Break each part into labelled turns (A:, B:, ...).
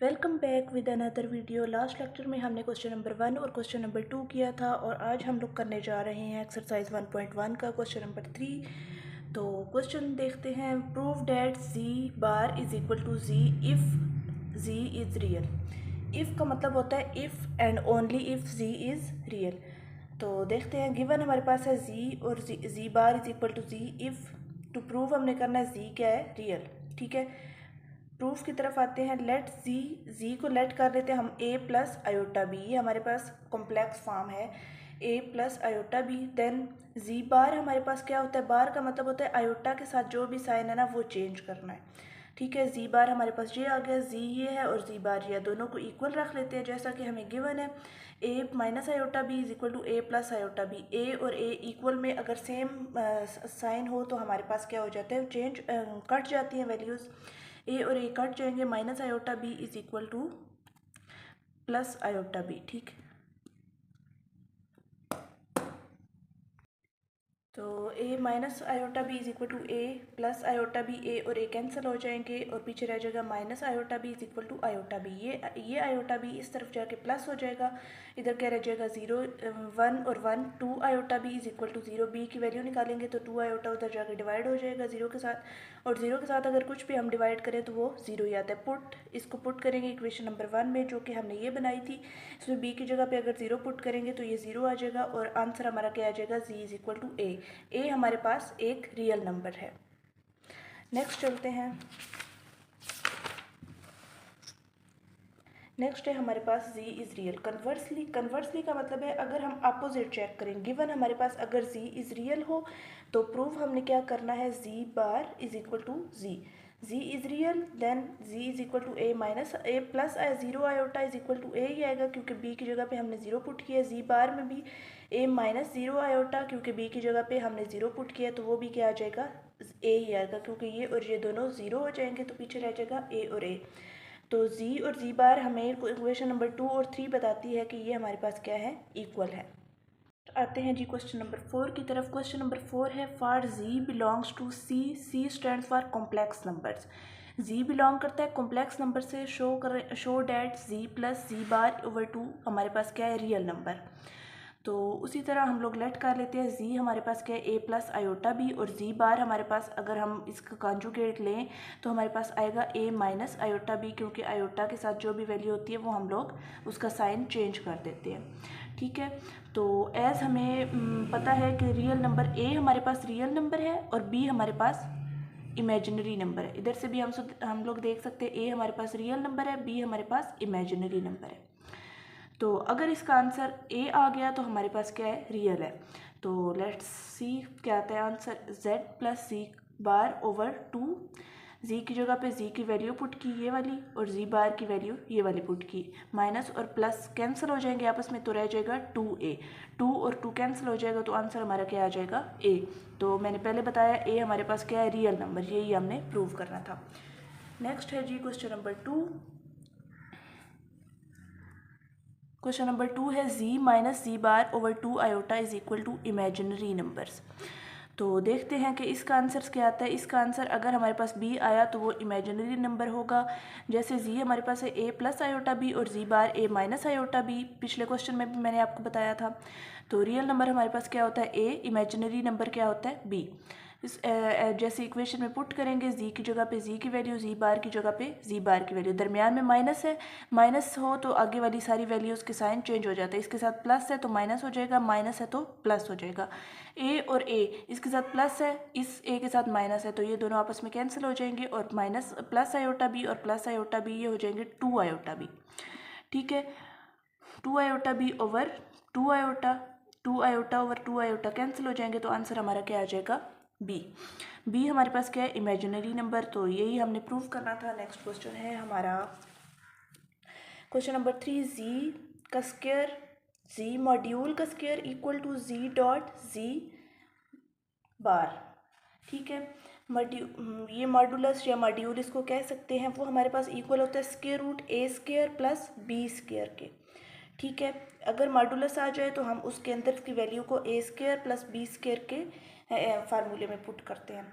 A: Welcome back with another video. Last lecture में हमने question number 1 और क्वेश्चन नंबर 2 किया था और आज हम लोग करने जा रहे हैं एक्सरसाइज 1.1 का क्वेश्चन नंबर 3। तो क्वेश्चन देखते हैं। Prove that z bar is equal to z if z is real. Iff का मतलब होता है if and only if z is real. तो देखते हैं, गिवन हमारे पास है जी और z bar is equal to z iff. To prove हमने करना है जी क्या है, रियल। ठीक है, प्रूफ की तरफ आते हैं। लेट जी को लेट कर लेते हैं हम ए प्लस आयोटा बी। ये हमारे पास कॉम्प्लेक्स फॉर्म है ए प्लस आयोटा बी। देन जी बार हमारे पास क्या होता है, बार का मतलब होता है आयोटा के साथ जो भी साइन है ना वो चेंज करना है। ठीक है, जी बार हमारे पास ये आ गया, जी ये है और जी बार ये, दोनों को इक्वल रख लेते हैं जैसा कि हमें गिवन है। A minus iota B is equal to a plus iota b. A और ए इक्वल में अगर सेम साइन हो तो हमारे पास क्या हो जाता है, चेंज कट जाती हैं वैल्यूज़। ए और ए कट जाएंगे, minus iota B is equal to plus iota b. ठीक है, तो a minus iota B is equal to a plus iota b. A और ए कैंसिल हो जाएंगे और पीछे रह जाएगा minus iota B is equal to iota b. ये आयोटा बी इस तरफ जाके प्लस हो जाएगा, इधर क्या रह जाएगा 0 1 और 1। 2 iota B is equal to 0। B की वैल्यू निकालेंगे तो 2 आयोटा उधर जाके डिवाइड हो जाएगा 0 के साथ, और 0 के साथ अगर कुछ भी हम डिवाइड करें तो वो 0 ही आता है। इसको पुट करेंगे इक्वेशन नंबर 1 में जो कि हमने ये बनाई थी। इसमें बी की जगह पे अगर 0 पुट करेंगे तो ये 0 आ जाएगा और आंसर हमारा क्या आ जाएगा, जी इज इक्वल टू ए। ए हमारे पास एक रियल नंबर है। नेक्स्ट चलते हैं। नेक्स्ट है हमारे पास z इज़ रियल। कन्वर्सली का मतलब है अगर हम अपोजिट चेक करें, गिवन हमारे पास अगर z इज़ रियल हो तो प्रूव हमने क्या करना है, z bar is equal to z is real, then z is equal to a minus a plus 0 iota is equal to a ही आएगा क्योंकि b की जगह पे हमने 0 पुट किया। z बार में भी a माइनस 0 आयोटा, क्योंकि b की जगह पे हमने 0 पुट किया तो वो भी क्या आ जाएगा, a ही आएगा, क्योंकि ये और ये दोनों 0 हो जाएंगे तो पीछे रह जाएगा a और a। तो z और z बार हमें इक्वेशन नंबर 2 और 3 बताती है कि ये हमारे पास क्या है, इक्वल है। आते हैं जी क्वेश्चन नंबर 4 की तरफ। क्वेश्चन नंबर 4 है for z belongs to C stands for complex numbers. z belong करता है कॉम्प्लेक्स नंबर से, show that z plus z bar over 2 हमारे पास क्या है, रियल नंबर। तो उसी तरह हम लोग लेट कर लेते हैं, जी हमारे पास क्या है ए प्लस आयोटा बी, और जी बार हमारे पास अगर हम इसका कॉन्जुगेट लें तो हमारे पास आएगा ए माइनस आयोटा बी, क्योंकि आयोटा के साथ जो भी वैल्यू होती है वो हम लोग उसका साइन चेंज कर देते हैं। ठीक है, तो एज हमें पता है कि रियल नंबर ए हमारे पास रियल नंबर है और बी हमारे पास इमेजिनरी नंबर है। इधर से भी हम लोग देख सकते हैं ए हमारे पास रियल नंबर है, बी हमारे पास इमेजिनरी नंबर है। तो अगर इसका आंसर ए आ गया तो हमारे पास क्या है, रियल है। तो लेट्स सी क्या आता है आंसर, z प्लस सी बार ओवर 2। जी की जगह पे जी की वैल्यू पुट की ये वाली और जी बार की वैल्यू ये वाली पुट की। माइनस और प्लस कैंसिल हो जाएंगे आपस में तो रह जाएगा 2a। 2 और 2 कैंसिल हो जाएगा तो आंसर हमारा क्या आ जाएगा, a। तो मैंने पहले बताया ए हमारे पास क्या है, रियल नंबर, यही हमने प्रूव करना था। नेक्स्ट है जी क्वेश्चन नंबर 2। क्वेश्चन नंबर 2 है z minus G bar over 2 iota is equal to imaginary numbers. तो देखते हैं कि इसका आंसर क्या आता है। इसका आंसर अगर हमारे पास b आया तो वो इमेजिनरी नंबर होगा। जैसे z हमारे पास है a प्लस आयोटा b और z bar a minus iota b, पिछले क्वेश्चन में भी मैंने आपको बताया था। तो रियल नंबर हमारे पास क्या होता है a, इमेजिनरी नंबर क्या होता है b। इस जैसे इक्वेशन में पुट करेंगे, z की जगह पे z की वैल्यू, z बार की जगह पे z बार की वैल्यू, दरमियान में माइनस है, माइनस हो तो आगे वाली सारी वैल्यूज़ के साइन चेंज हो जाता है। इसके साथ प्लस है तो माइनस हो जाएगा, माइनस है तो प्लस हो जाएगा। a और a इसके साथ प्लस है, इस a के साथ माइनस है तो ये दोनों आपस में कैंसिल हो जाएंगे और माइनस प्लस आयोटा b और प्लस आयोटा b ये हो जाएंगे 2 आयोटा b। ठीक है, 2 iota b over 2 iota, 2 iota over 2 iota cancel हो जाएंगे तो आंसर हमारा क्या आ जाएगा, बी हमारे पास क्या है, इमेजिनरी नंबर। तो यही हमने प्रूव करना था। नेक्स्ट क्वेश्चन है हमारा क्वेश्चन नंबर 3, जी का स्क्वायर, जी मॉड्यूल का square equal to z dot z bar. ठीक है, ये मॉड्यूलस या मॉड्यूल इसको कह सकते हैं, वो हमारे पास इक्वल होता है स्क्वायर रूट ए स्क्वायर प्लस बी स्क्वायर के। ठीक है, अगर मॉड्यूलस आ जाए तो हम उसके अंदर की वैल्यू को ए स्क्वायर प्लस बी स्क्वायर के फार्मूले में पुट करते हैं।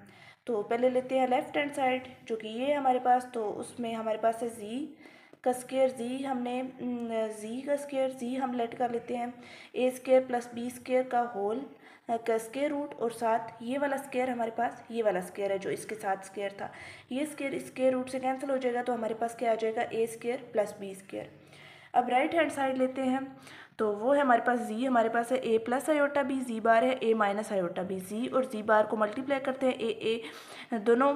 A: तो पहले लेते हैं लेफ्ट हैंड साइड जो कि ये हमारे पास, तो उसमें हमारे पास है जी का स्क्वायर जी हमने जी का स्क्वायर जी हम लेट कर लेते हैं ए स्क्वायर प्लस बी स्क्वायर का होल का स्क्वायर रूट, और साथ ये वाला स्क्वायर हमारे पास ये वाला स्क्वायर है जो इसके साथ स्क्वायर था, ये स्क्वायर स्क्वायर रूट से कैंसिल हो जाएगा, तो हमारे पास क्या आ जाएगा ए स्क्वायर प्लस बी स्क्वायर। अब राइट हैंड साइड लेते हैं तो वो है हमारे पास जी, हमारे पास है ए प्लस आयोटा बी, जी बार है ए माइनस आयोटा बी, जी और जी बार को मल्टीप्लाई करते हैं ए दोनों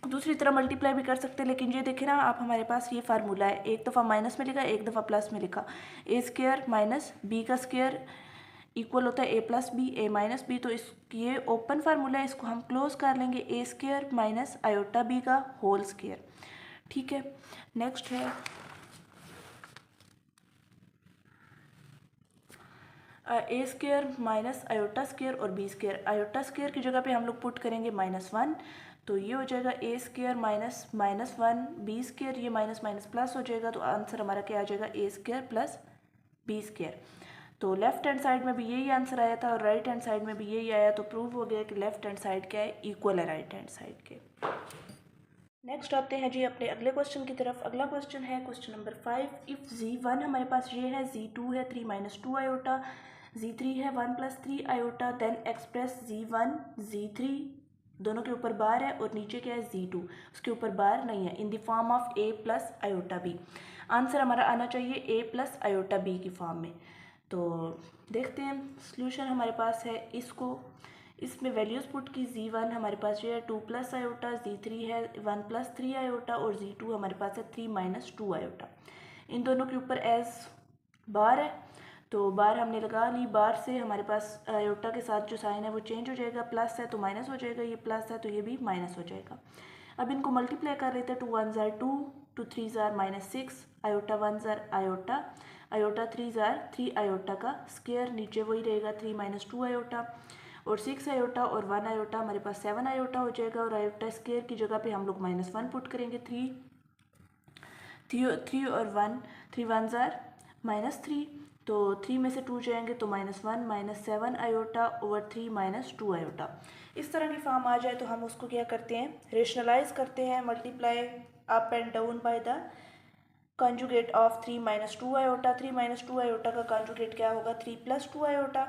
A: दूसरी तरह मल्टीप्लाई भी कर सकते हैं, लेकिन ये देखें ना आप, हमारे पास ये फार्मूला है, एक दफ़ा माइनस में लिखा एक दफ़ा प्लस में लिखा, ए स्क्वायर माइनस बी का स्क्वायर इक्वल होता है ए प्लस बी ए माइनस बी, तो इस ये ओपन फार्मूला है, इसको हम क्लोज कर लेंगे, ए स्क्वायर माइनस आयोटा बी का होल स्क्वायर। ठीक है, नेक्स्ट है ए स्क्वायर माइनस आयोटा स्क्वायर और बी स्क्वायर, आयोटा स्क्वायर की जगह पे हम लोग पुट करेंगे -1, तो ये हो जाएगा ए स्क्वायर माइनस -1 बी स्क्वायर, ये माइनस माइनस प्लस हो जाएगा, तो आंसर हमारा क्या आ जाएगा ए स्क्वायर प्लस बी स्क्वायर। तो लेफ्ट हैंड साइड में भी यही आंसर आया था और राइट हैंड साइड में भी यही आया, तो प्रूव हो गया कि लेफ्ट हैंड साइड क्या है, इक्वल है राइट हैंड साइड के। नेक्स्ट आते हैं जी अपने अगले क्वेश्चन की तरफ। अगला क्वेश्चन है क्वेश्चन नंबर 5। इफ़ z1 हमारे पास ये है, z2 है 3 - 2 आयोटा, z3 है 1 + 3 iota, then express z1 z3 दोनों के ऊपर बार है और नीचे क्या है z2, उसके ऊपर बार नहीं है, in the form of a plus iota b। Answer हमारा आना चाहिए a प्लस आयोटा b की फॉर्म में। तो देखते हैं सॉल्यूशन हमारे पास है, इसमें वैल्यूज़ पुट की, z1 हमारे पास ये है 2 + आयोटा, z3 है 1 + 3 आयोटा और z2 हमारे पास है 3 - 2 आयोटा। इन दोनों के ऊपर एज बार है, तो बार हमने लगा ली, बार से हमारे पास आयोटा के साथ जो साइन है वो चेंज हो जाएगा, प्लस है तो माइनस हो जाएगा, ये प्लस है तो ये भी माइनस हो जाएगा। अब इनको मल्टीप्लाई कर लेते हैं, 2 1 ज़ार 2, 2 3 ज़ार -6, आयोटा 1 ज़ार आयोटा, आयोटा 3 ज़ार 3 आयोटा का स्क्वायर, नीचे वही रहेगा 3 - 2 आयोटा, और 6 आयोटा और 1 आयोटा हमारे पास 7 आयोटा हो जाएगा, और आयोटा स्क्वायर की जगह पे हम लोग -1 पुट करेंगे, 3 और 1, 3 1 ज़ार -3, तो 3 में से 2 जाएंगे तो -1 -7 आयोटा ओवर 3 - 2 आयोटा। इस तरह की फॉर्म आ जाए तो हम उसको क्या करते हैं, रेशनलाइज करते हैं, multiply up and down by the conjugate of 3 - 2 iota. 3 - 2 iota का कॉन्जुगेट क्या होगा, 3 + 2 आयोटा,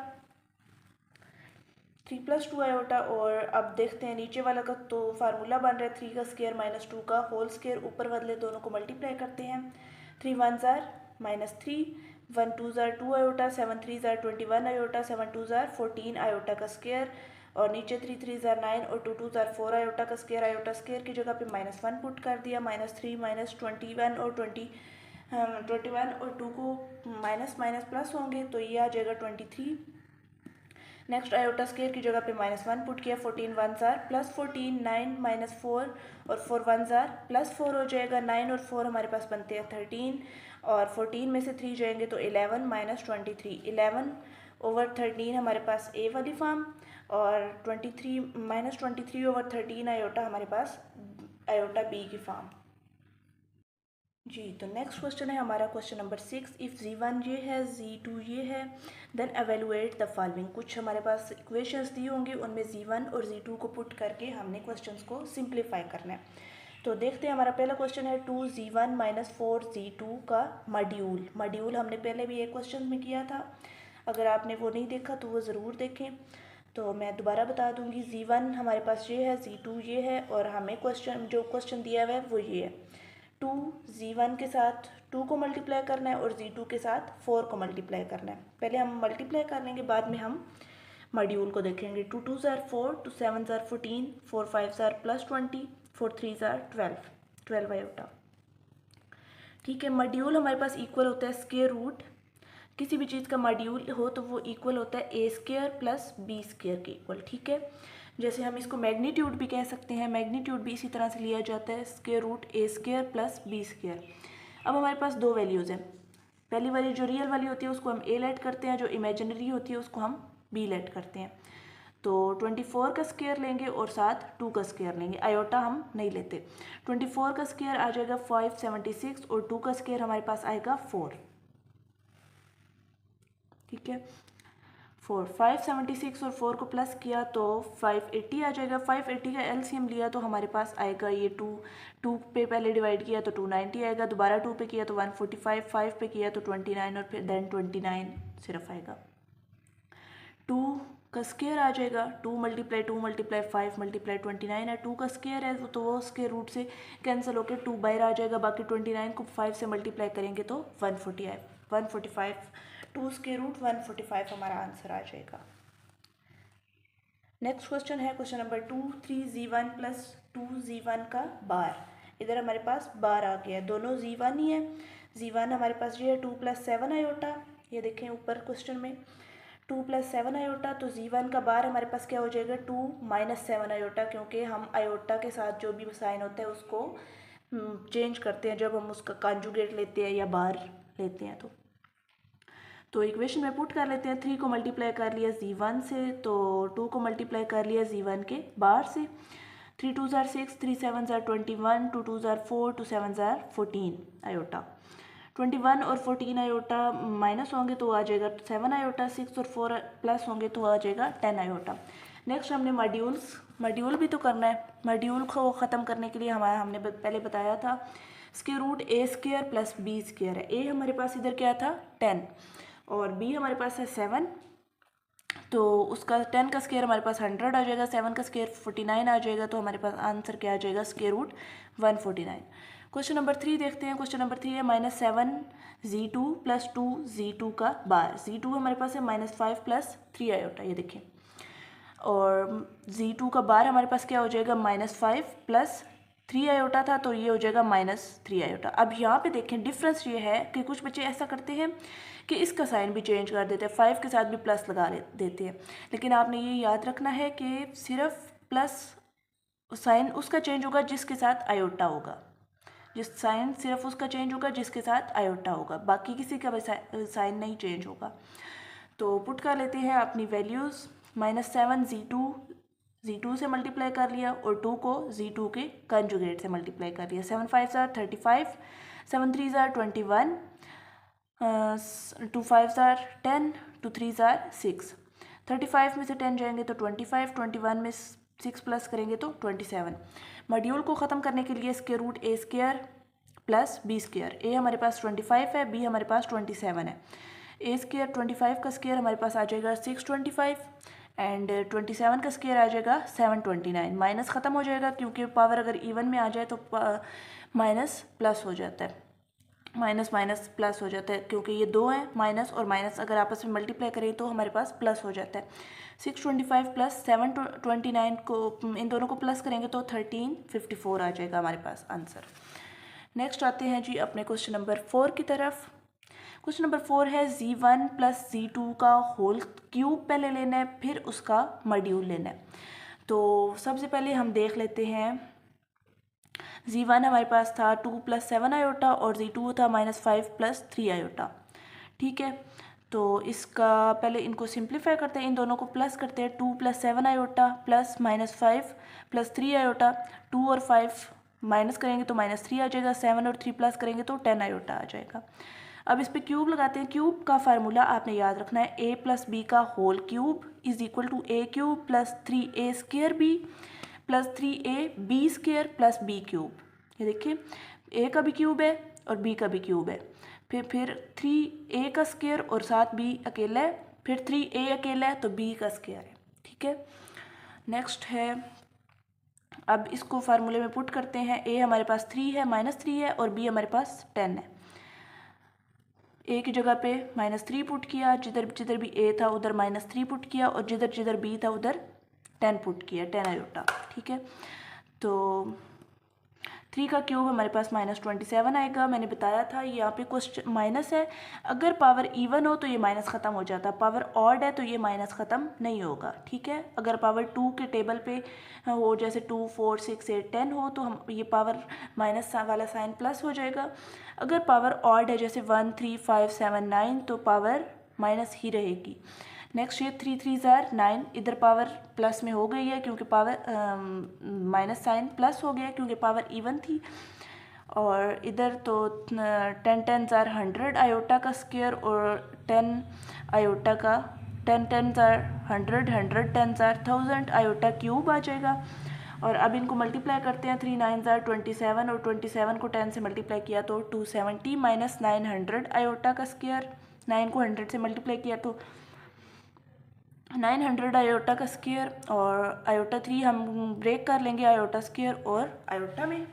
A: 3 + 2 आयोटा। और अब देखते हैं नीचे वाला का तो फार्मूला बन रहा है 3 का स्क्वायर -2 का होल स्क्वायर, ऊपर वाले दोनों को मल्टीप्लाई करते हैं, 3 1 ज़ार -3, 1 2 ज़ार 2 आयोटा, 7 3 ज़ार 21 आयोटा, 7 2 ज़ार 14 आयोटा का स्क्वायर, और नीचे 3 3 ज़ार 9 और 2 2 ज़ार 4 आयोटा का स्क्वायर। आयोटा स्क्वायर की जगह पे -1 पुट कर दिया, -3 -21 और 21 और 2 को माइनस माइनस प्लस होंगे तो ये आ जाएगा 23। नेक्स्ट आयोटा स्क्वायर की जगह पे -1 पुट किया, 14 1 ज़ार +14, 9 - 4 और 4 1 ज़ार +4 हो जाएगा, 9 और 4 हमारे पास बनते हैं 13, और 14 में से 3 जाएंगे तो 11 - 23, 11 ओवर 13 हमारे पास ए वाली फॉर्म, और 23 -23 ओवर 13 आयोटा हमारे पास आयोटा बी की फॉर्म। जी, तो नेक्स्ट क्वेश्चन है हमारा क्वेश्चन नंबर 6। इफ़ z1 ये है, z2 ये है, देन एवेलुएट द फॉलोइंग। कुछ हमारे पास इक्वेशंस दी होंगी, उनमें z1 और z2 को पुट करके हमने क्वेश्चंस को सिंप्लीफाई करना है। तो देखते हैं, हमारा पहला क्वेश्चन है 2z1 - 4z2 का मॉड्यूल हमने पहले भी एक क्वेश्चन में किया था, अगर आपने वो नहीं देखा तो वो ज़रूर देखें। तो मैं दोबारा बता दूंगी, z1 हमारे पास ये है, z2 ये है, और हमें जो क्वेश्चन दिया हुआ है वो ये है, 2 z1 के साथ 2 को मल्टीप्लाई करना है और z2 के साथ 4 को मल्टीप्लाई करना है। पहले हम मल्टीप्लाई कर लेंगे, बाद में हम मॉड्यूल को देखेंगे। 2 2 ज़ार 4, 2 7 ज़ार 14, 4 5 ज़ार +20, 4 3 ज़ार 12 आयोटा। ठीक है, मॉड्यूल हमारे पास इक्वल होता है स्क्वायर रूट, किसी भी चीज़ का मॉड्यूल हो तो वो इक्वल होता है ए स्क्वायर प्लस बी स्क्वायर के इक्वल। ठीक है, जैसे हम इसको मैग्नीट्यूड भी कह सकते हैं, मैग्नीट्यूड भी इसी तरह से लिया जाता है, स्क्वायर रूट ए स्क्वायर प्लस बी स्क्वायर। अब हमारे पास दो वैल्यूज़ हैं, पहली वाली जो रियल वाली होती है उसको हम ए लेट करते हैं, जो इमेजिनरी होती है उसको हम बी लेट करते हैं। तो 24 का स्क्वायर लेंगे और साथ 2 का स्क्वायर लेंगे, आयोटा हम नहीं लेते। 24 का स्क्वायर आ जाएगा 576 और 2 का स्क्वायर हमारे पास आएगा 4। ठीक है, 4 576 और 4 को प्लस किया तो 580 आ जाएगा। 580 का एलसीएम लिया तो हमारे पास आएगा ये 2 पे पहले डिवाइड किया तो 290 आएगा, दोबारा 2 पे किया तो 145, 5 पे किया तो 29 और फिर देन 29 सिर्फ आएगा। 2 का स्क्वायर आ जाएगा, 2 मल्टीप्लाई 5 मल्टीप्लाई 29 है, 2 का स्क्वायर है तो वो स्क्वायर रूट से कैंसिल होकर 2 बाहर आ जाएगा, बाकी 29 को 5 से मल्टीप्लाई करेंगे तो 145 2 स्क्वायर रूट 145 हमारा आंसर आ जाएगा। नेक्स्ट क्वेश्चन है question number 2 3z1 plus 2z1 का बार। इधर हमारे पास बार आ गया है, दोनों z1 ही है। z1 हमारे पास ये है 2 + 7 आयोटा, ये देखें ऊपर क्वेश्चन में 2 + 7 आयोटा, तो z1 का बार हमारे पास क्या हो जाएगा 2 - 7 आयोटा, क्योंकि हम आयोटा के साथ जो भी साइन होता है उसको चेंज करते हैं जब हम उसका कॉन्जुगेट लेते हैं या बार लेते हैं। तो इक्वेशन में पुट कर लेते हैं। 3 को मल्टीप्लाई कर लिया z1 से, तो 2 को मल्टीप्लाई कर लिया z1 के बार से। 3 2 ज़ार 6, 3 7 ज़ार 21, 2 2 ज़ार 4, 2 7 ज़ार 14 आयोटा। 21 और 14 आयोटा माइनस होंगे तो आ जाएगा 7 आयोटा, 6 और 4 प्लस होंगे तो आ जाएगा 10 आयोटा। नेक्स्ट हमने मॉड्यूल भी तो करना है। मॉड्यूल को ख़त्म करने के लिए हमने पहले बताया था square root a² plus b² है। a हमारे पास इधर क्या था 10 और b हमारे पास है 7, तो उसका 10 का स्क्वायर हमारे पास 100 आ जाएगा, 7 का स्क्वायर 49 आ जाएगा, तो हमारे पास आंसर क्या आ जाएगा स्क्वायर रूट 149। क्वेश्चन नंबर 3 देखते हैं। क्वेश्चन नंबर 3 है -7z2 प्लस 2z2 का बार। z2 हमारे पास है -5 + 3 आयोटा, ये देखिए, और z2 का बार हमारे पास क्या हो जाएगा -5 + 3 आयोटा था, तो ये हो जाएगा -3 आयोटा। अब यहाँ पे देखें डिफरेंस ये है कि कुछ बच्चे ऐसा करते हैं कि इसका साइन भी चेंज कर देते हैं, 5 के साथ भी प्लस लगा देते हैं, लेकिन आपने ये याद रखना है कि सिर्फ प्लस साइन उसका चेंज होगा जिसके साथ आयोटा होगा, जिस साइन सिर्फ उसका चेंज होगा जिसके साथ आयोटा होगा, बाकी किसी का साइन नहीं चेंज होगा। तो पुट कर लेते हैं अपनी वैल्यूज़। -7 z2 से मल्टीप्लाई कर लिया और 2 को z2 के कंजुगेट से मल्टीप्लाई कर लिया। 7 5 ज़ार 35, 7 3 ज़ार 21, 2 5 ज़ार 10, 2 3 ज़ार 6। 35 में से 10 जाएंगे तो 25, 21 में 6 प्लस करेंगे तो 27। मॉड्यूल को ख़त्म करने के लिए square root a² plus b²। a हमारे पास 25 है, b हमारे पास 27 है। a² 25 का स्क्वायर हमारे पास आ जाएगा 625 एंड 27 का स्क्वायर आ जाएगा 729। माइनस ख़त्म हो जाएगा क्योंकि पावर अगर इवन में आ जाए तो माइनस प्लस हो जाता है, माइनस प्लस हो जाता है, क्योंकि ये 2 हैं, माइनस और माइनस अगर आपस में मल्टीप्लाई करें तो हमारे पास प्लस हो जाता है। 625 प्लस 729 को इन दोनों को प्लस करेंगे तो 1354 आ जाएगा हमारे पास आंसर। नेक्स्ट आते हैं जी अपने क्वेश्चन नंबर 4 की तरफ। क्वेश्चन नंबर 4 है z1 प्लस z2 का होल क्यूब पहले लेना है, फिर उसका मॉड्यूल लेना है। तो सबसे पहले हम देख लेते हैं z1 हमारे पास था 2 + 7 आयोटा और z2 था -5 + 3 आयोटा। ठीक है, तो इसका पहले इनको सिंप्लीफाई करते हैं, इन दोनों को प्लस करते हैं। 2 + 7 आयोटा प्लस -5 + 3 आयोटा, 2 और 5 माइनस करेंगे तो -3 आ जाएगा, 7 और 3 प्लस करेंगे तो 10 आयोटा आ जाएगा। अब इस पे क्यूब लगाते हैं। क्यूब का फार्मूला आपने याद रखना है, a + b का whole cube is equal to a³ + 3a² b plus 3ab² plus b³। ये देखिए a का भी क्यूब है और b का भी क्यूब है, फिर 3a का स्क्वायर और साथ b अकेला है, फिर 3a अकेला है तो b का स्क्वायर है। ठीक है, नेक्स्ट है अब इसको फार्मूले में पुट करते हैं। a हमारे पास 3 है, -3 है, और b हमारे पास 10 है। a की जगह पे -3 पुट किया, जिधर भी a था उधर -3 पुट किया, और जिधर b था उधर 10 पुट किया, 10 आयोटा। ठीक है, तो 3 का क्यूब हमारे पास -27 आएगा। मैंने बताया था यहाँ पे क्वेश्चन माइनस है, अगर पावर इवन हो तो ये माइनस ख़त्म हो जाता, पावर ऑड है तो ये माइनस ख़त्म नहीं होगा। ठीक है, अगर पावर 2 के टेबल पे हो जैसे 2 4 6 8 10 हो तो हम ये पावर माइनस वाला साइन प्लस हो जाएगा। अगर पावर ऑड है जैसे 1 3 5 7 9 तो पावर माइनस ही रहेगी। नेक्स्ट ये 3 3 ज़ार 9, इधर पावर प्लस में हो गई है क्योंकि पावर माइनस साइन प्लस हो गया क्योंकि पावर इवन थी, और इधर तो 10 10 ज़ार 100 आयोटा का स्क्वायर और 10 आयोटा का 10 tens are 100, 100 tens are 1000, iota cube आ जाएगा। और अब इनको मल्टीप्लाई करते हैं, 3 9 आर 27 और 27 को 10 से मल्टीप्लाई किया तो 270 माइनस 900 आयोटा का स्क्वायर, 9 को 100 से मल्टीप्लाई किया तो 900 आयोटा का स्क्वायर, और आयोटा 3 हम ब्रेक कर लेंगे आयोटा स्क्वायर और आयोटा में।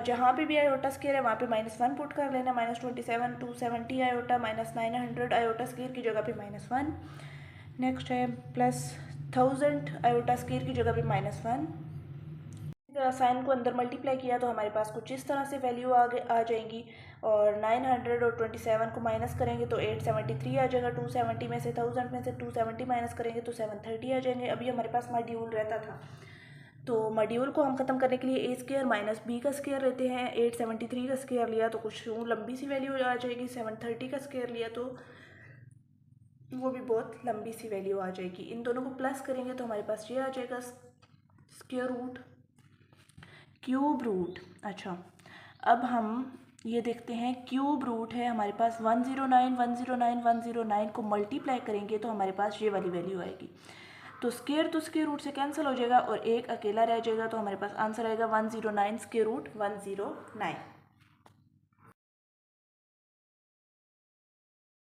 A: जहाँ पे भी आयोटा स्क्वायर है वहाँ पे -1 पुट कर लेना, -27 270 आयोटा माइनस 900 आयोटा स्क्वायर की जगह पे -1। नेक्स्ट है +1000 आयोटा स्क्वायर की जगह पे -1। साइन को अंदर मल्टीप्लाई किया तो हमारे पास कुछ इस तरह से वैल्यू आ जाएंगी, और 900 और 27 को माइनस करेंगे तो 873 आ जाएगा। 270 में से 1000 में से 270 माइनस करेंगे तो 730 आ जाएंगे। अभी हमारे पास मॉड्यूल रहता था, तो मॉड्यूल को हम ख़त्म करने के लिए ए स्क्वायर माइनस बी का स्क्वायर लेते हैं। 873 का स्क्वायर लिया तो कुछ लंबी सी वैल्यू आ जाएगी, 730 का स्क्वायर लिया तो वो भी बहुत लंबी सी वैल्यू आ जाएगी। इन दोनों को प्लस करेंगे तो हमारे पास ये आ जाएगा स्क्वायर रूट क्यूब रूट। अच्छा, अब हम ये देखते हैं क्यूब रूट है हमारे पास 109 109 109 को मल्टीप्लाई करेंगे तो हमारे पास ये वाली वैल्यू आएगी। तो स्क्वायर रूट से कैंसिल हो जाएगा और एक अकेला रह जाएगा, तो हमारे पास आंसर आएगा 109 स्क्वायर रूट 109।